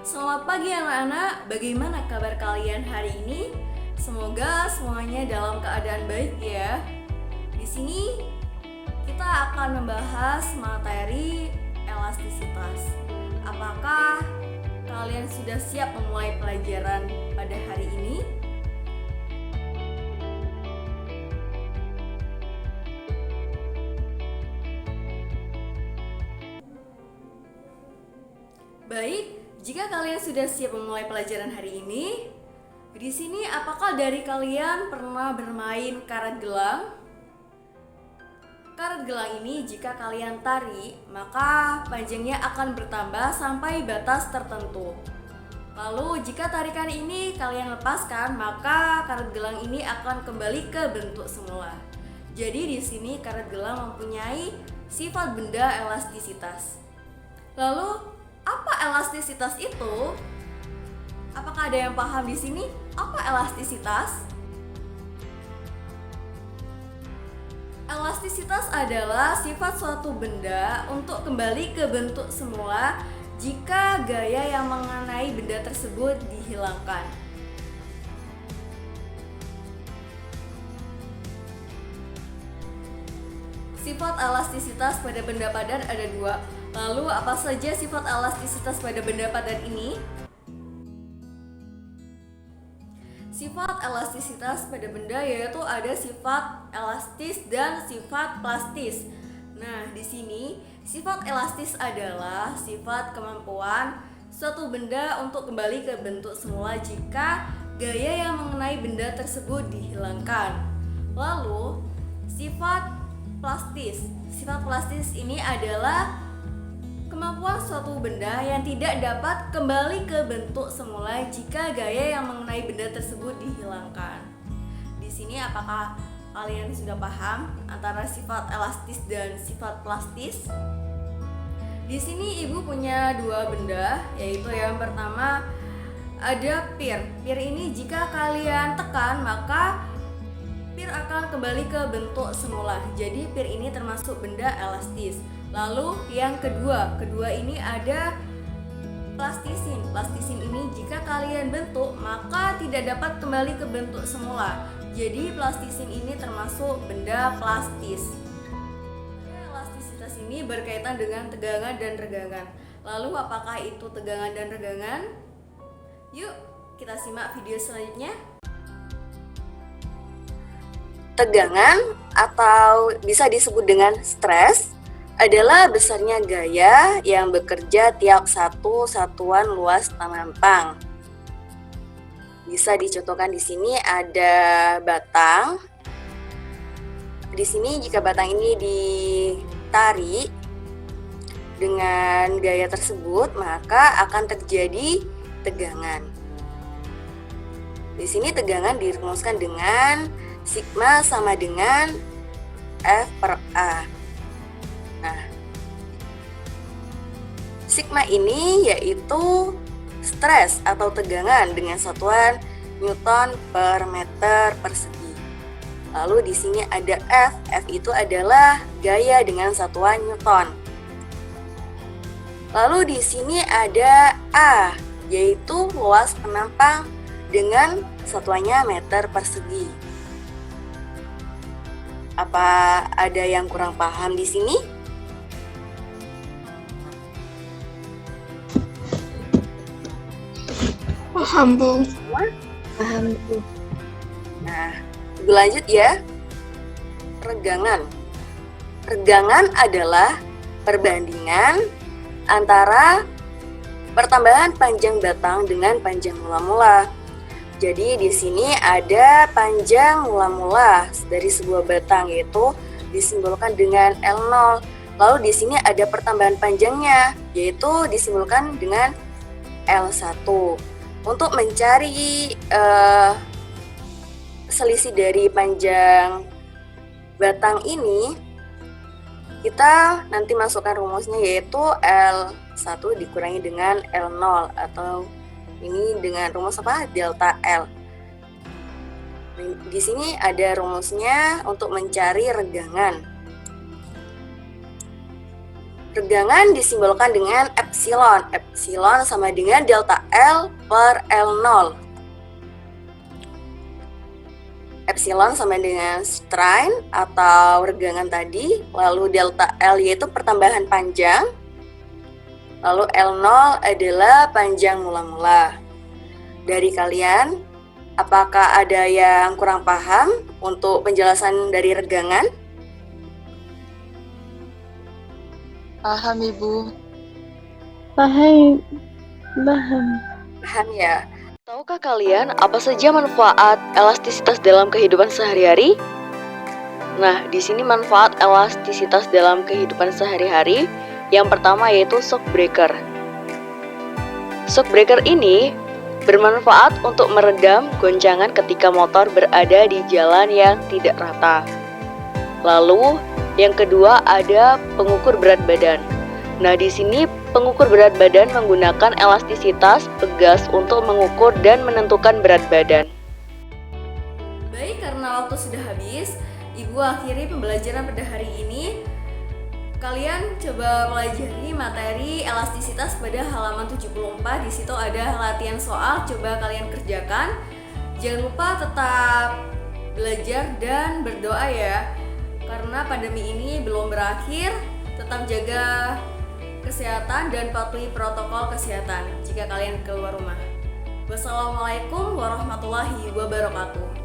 Selamat pagi anak-anak, bagaimana kabar kalian hari ini? Semoga semuanya dalam keadaan baik ya. Di sini kita akan membahas materi elastisitas. Apakah kalian sudah siap memulai pelajaran pada hari ini? Baik, jika kalian sudah siap memulai pelajaran hari ini, di sini apakah dari kalian pernah bermain karet gelang? Karet gelang ini jika kalian tarik, maka panjangnya akan bertambah sampai batas tertentu. Lalu jika tarikan ini kalian lepaskan, maka karet gelang ini akan kembali ke bentuk semula. Jadi di sini karet gelang mempunyai sifat benda elastisitas. Lalu apa elastisitas itu? Apakah ada yang paham di sini? Apa elastisitas? Elastisitas adalah sifat suatu benda untuk kembali ke bentuk semula jika gaya yang mengenai benda tersebut dihilangkan. Sifat elastisitas pada benda padat ada dua. Lalu apa saja sifat elastisitas pada benda padat ini? Sifat elastisitas pada benda yaitu ada sifat elastis dan sifat plastis. Nah, di sini sifat elastis adalah sifat kemampuan suatu benda untuk kembali ke bentuk semula jika gaya yang mengenai benda tersebut dihilangkan. Lalu, sifat plastis. Sifat plastis ini adalah kemampuan suatu benda yang tidak dapat kembali ke bentuk semula jika gaya yang mengenai benda tersebut dihilangkan. Di sini apakah kalian sudah paham antara sifat elastis dan sifat plastis? Di sini ibu punya dua benda, yaitu yang pertama ada pir. Pir ini jika kalian tekan maka pir akan kembali ke bentuk semula. Jadi pir ini termasuk benda elastis. Lalu yang kedua ini ada plastisin. Plastisin ini jika kalian bentuk maka tidak dapat kembali ke bentuk semula. Jadi plastisin ini termasuk benda plastis. Elastisitas ini berkaitan dengan tegangan dan regangan. Lalu apakah itu tegangan dan regangan? Yuk kita simak video selanjutnya. Tegangan atau bisa disebut dengan stres adalah besarnya gaya yang bekerja tiap satu satuan luas tampang. Bisa dicontohkan di sini ada batang. Di sini jika batang ini ditarik dengan gaya tersebut, maka akan terjadi tegangan. Di sini tegangan dirumuskan dengan sigma sama dengan F per A. Nah, sigma ini yaitu stres atau tegangan dengan satuan Newton per meter persegi. Lalu di sini ada F. F itu adalah gaya dengan satuan Newton. Lalu di sini ada A, yaitu luas penampang dengan satuannya meter persegi. Apa ada yang kurang paham di sini? Paham, Bu. Paham, Bu. Nah, lanjut ya. Regangan. Regangan adalah perbandingan antara pertambahan panjang batang dengan panjang mula-mula. Jadi di sini ada panjang mula-mula dari sebuah batang, yaitu disimbolkan dengan L0. Lalu di sini ada pertambahan panjangnya, yaitu disimbolkan dengan L1. Untuk mencari selisih dari panjang batang ini, kita nanti masukkan rumusnya, yaitu L1 dikurangi dengan L0, atau ini dengan rumus apa? Delta L. Di sini ada rumusnya untuk mencari regangan. Regangan disimbolkan dengan epsilon. Epsilon sama dengan delta L per L0. Epsilon sama dengan strain atau regangan tadi, lalu delta L yaitu pertambahan panjang, lalu L0 adalah panjang mula-mula. Dari kalian, apakah ada yang kurang paham untuk penjelasan dari regangan? Paham, Ibu. Paham. Paham ya? Tahukah kalian apa saja manfaat elastisitas dalam kehidupan sehari-hari? Nah, di sini manfaat elastisitas dalam kehidupan sehari-hari yang pertama yaitu shock breaker. Shock breaker ini bermanfaat untuk meredam goncangan ketika motor berada di jalan yang tidak rata. Lalu, yang kedua ada pengukur berat badan. Nah, di sini pengukur berat badan menggunakan elastisitas pegas untuk mengukur dan menentukan berat badan. Baik, karena waktu sudah habis, Ibu akhiri pembelajaran pada hari ini. Kalian coba pelajari materi elastisitas pada halaman 74. Di situ ada latihan soal, coba kalian kerjakan. Jangan lupa tetap belajar dan berdoa ya. Karena pandemi ini belum berakhir, tetap jaga kesehatan dan patuhi protokol kesehatan jika kalian keluar rumah. Wassalamualaikum warahmatullahi wabarakatuh.